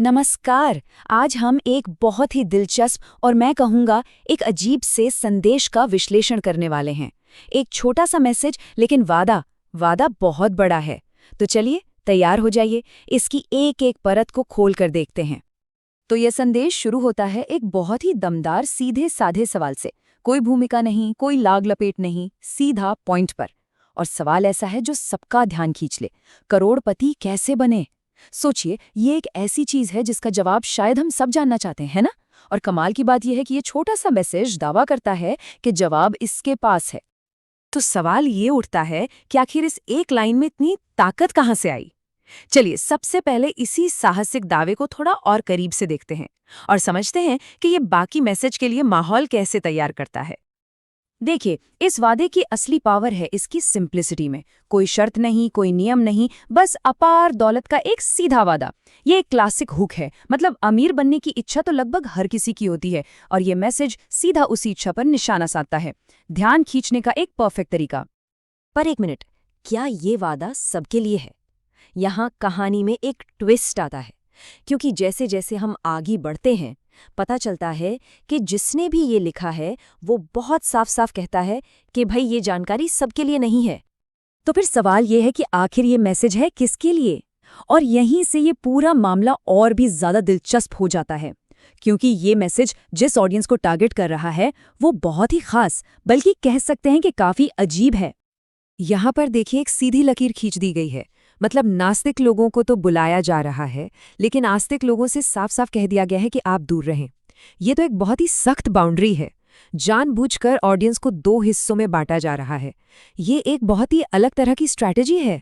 नमस्कार। आज हम एक बहुत ही दिलचस्प और मैं कहूँगा एक अजीब से संदेश का विश्लेषण करने वाले हैं। एक छोटा सा मैसेज लेकिन वादा बहुत बड़ा है। तो चलिए तैयार हो जाइए, इसकी एक एक परत को खोल कर देखते हैं। तो यह संदेश शुरू होता है एक बहुत ही दमदार सीधे साधे सवाल से। कोई भूमिका नहीं, कोई लाग लपेट नहीं, सीधा पॉइंट पर। और सवाल ऐसा है जो सबका ध्यान खींच ले, करोड़पति कैसे बने। सोचिए, ये एक ऐसी चीज है जिसका जवाब शायद हम सब जानना चाहते हैं ना। और कमाल की बात यह है कि ये छोटा सा मैसेज दावा करता है कि जवाब इसके पास है। तो सवाल ये उठता है कि आखिर इस एक लाइन में इतनी ताकत कहाँ से आई। चलिए सबसे पहले इसी साहसिक दावे को थोड़ा और करीब से देखते हैं और समझते हैं कि ये बाकी मैसेज के लिए माहौल कैसे तैयार करता है। देखिए, इस वादे की असली पावर है इसकी सिंप्लिसिटी में। कोई शर्त नहीं, कोई नियम नहीं, बस अपार दौलत का एक सीधा वादा। ये एक क्लासिक हुक है, मतलब अमीर बनने की इच्छा तो लगभग हर किसी की होती है और ये मैसेज सीधा उसी इच्छा पर निशाना साधता है। ध्यान खींचने का एक परफेक्ट तरीका। पर एक मिनट, क्या ये वादा सबके लिए है? यहाँ कहानी में एक ट्विस्ट आता है, क्योंकि जैसे जैसे हम आगे बढ़ते हैं पता चलता है कि जिसने भी ये लिखा है वो बहुत साफ साफ कहता है कि भाई ये जानकारी सबके लिए नहीं है। तो फिर सवाल ये है कि आखिर ये मैसेज है किसके लिए? और यहीं से ये पूरा मामला और भी ज्यादा दिलचस्प हो जाता है, क्योंकि ये मैसेज जिस ऑडियंस को टारगेट कर रहा है वो बहुत ही खास, बल्कि कह सकते हैं कि काफी अजीब है। यहाँ पर देखिए, एक सीधी लकीर खींच दी गई है। मतलब नास्तिक लोगों को तो बुलाया जा रहा है, लेकिन आस्तिक लोगों से साफ साफ कह दिया गया है कि आप दूर रहें। ये तो एक बहुत ही सख्त बाउंड्री है। जानबूझकर ऑडियंस को दो हिस्सों में बांटा जा रहा है। ये एक बहुत ही अलग तरह की स्ट्रैटेजी है।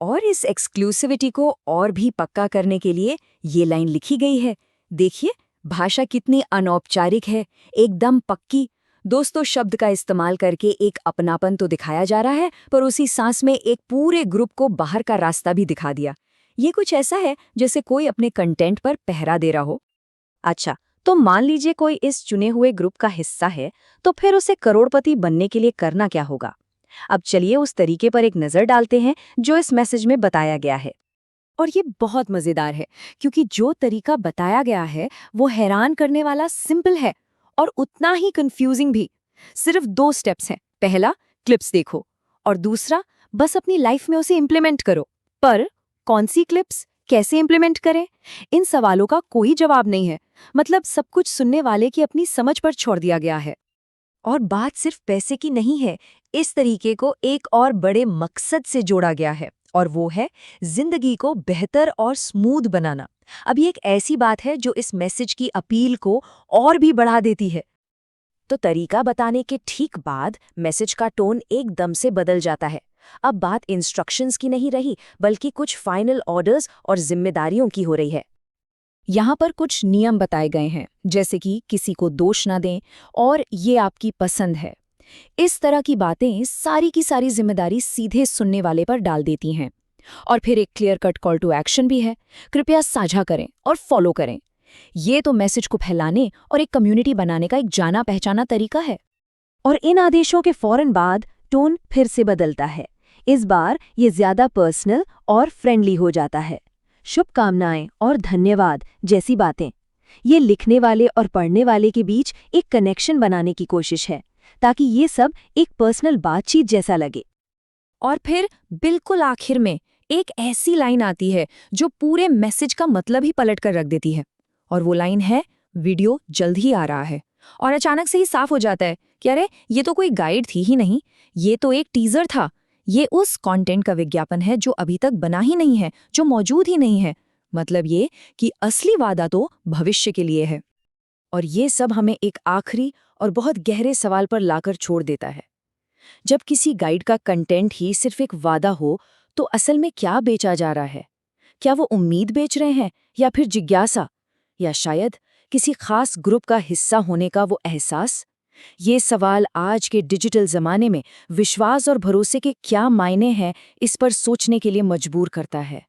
और इस एक्सक्लूसिविटी को और भी पक्का करने के लिए ये लाइन लिखी गई है। देखिए, भाषा कितनी अनौपचारिक है, एकदम पक्की। दोस्तों शब्द का इस्तेमाल करके एक अपनापन तो दिखाया जा रहा है, पर उसी सांस में एक पूरे ग्रुप को बाहर का रास्ता भी दिखा दिया। ये कुछ ऐसा है जैसे कोई अपने कंटेंट पर पहरा दे रहा हो। अच्छा, तो मान लीजिए कोई इस चुने हुए ग्रुप का हिस्सा है, तो फिर उसे करोड़पति बनने के लिए करना क्या होगा? अब चलिए उस तरीके पर एक नज़र डालते हैं जो इस मैसेज में बताया गया है। और ये बहुत मज़ेदार है, क्योंकि जो तरीका बताया गया है वो हैरान करने वाला सिंपल है और उतना ही कंफ्यूजिंग भी। सिर्फ 2 स्टेप्स हैं। पहला, क्लिप्स देखो, और दूसरा, बस अपनी लाइफ में उसे इम्प्लीमेंट करो। पर कौन सी क्लिप्स, कैसे इम्प्लीमेंट करें? इन सवालों का कोई जवाब नहीं है। मतलब सब कुछ सुनने वाले की अपनी समझ पर छोड़ दिया गया है। और बात सिर्फ पैसे की नहीं है, इस तरीके को एक और बड़े मकसद से जोड़ा गया है, और वो है जिंदगी को बेहतर और स्मूथ बनाना। अब ये एक ऐसी बात है जो इस मैसेज की अपील को और भी बढ़ा देती है। तो तरीका बताने के ठीक बाद मैसेज का टोन एकदम से बदल जाता है। अब बात इंस्ट्रक्शंस की नहीं रही, बल्कि कुछ फाइनल ऑर्डर्स और जिम्मेदारियों की हो रही है। यहाँ पर कुछ नियम बताए गए हैं, जैसे कि किसी को दोष ना दें और ये आपकी पसंद है। इस तरह की बातें सारी की सारी जिम्मेदारी सीधे सुनने वाले पर डाल देती हैं। और फिर एक clear cut call to action भी है, कृपया साझा करें और फॉलो करें। ये तो मैसेज को फैलाने और एक कम्युनिटी बनाने का एक जाना पहचाना तरीका है। और इन आदेशों के फौरन बाद टोन फिर से बदलता है। इस बार ये ज्यादा पर्सनल और फ्रेंडली हो जाता है। शुभकामनाएं और धन्यवाद जैसी बातें। ये लिखने वाले और पढ़ने वाले के बीच एक कनेक्शन बनाने की कोशिश है, ताकि ये सब एक पर्सनल बातचीत जैसा लगे। और फिर बिल्कुल आखिर में एक ऐसी लाइन आती है जो पूरे मैसेज का मतलब ही पलट कर रख देती है। और वो लाइन है, वीडियो जल्द ही आ रहा है। और अचानक से ही साफ हो जाता है कि अरे ये तो कोई गाइड थी ही नहीं, ये तो एक टीजर था। ये उस कंटेंट का विज्ञापन है जो अभी तक बना ही नहीं है, जो मौजूद ही नहीं है। मतलब ये कि असली वादा तो भविष्य के लिए है। और ये सब हमें एक आखिरी और बहुत गहरे सवाल पर लाकर छोड़ देता है। जब किसी गाइड का कंटेंट ही सिर्फ एक वादा हो, तो असल में क्या बेचा जा रहा है? क्या वो उम्मीद बेच रहे हैं, या फिर जिज्ञासा, या शायद किसी खास ग्रुप का हिस्सा होने का वो एहसास? ये सवाल आज के डिजिटल ज़माने में विश्वास और भरोसे के क्या मायने हैं, इस पर सोचने के लिए मजबूर करता है।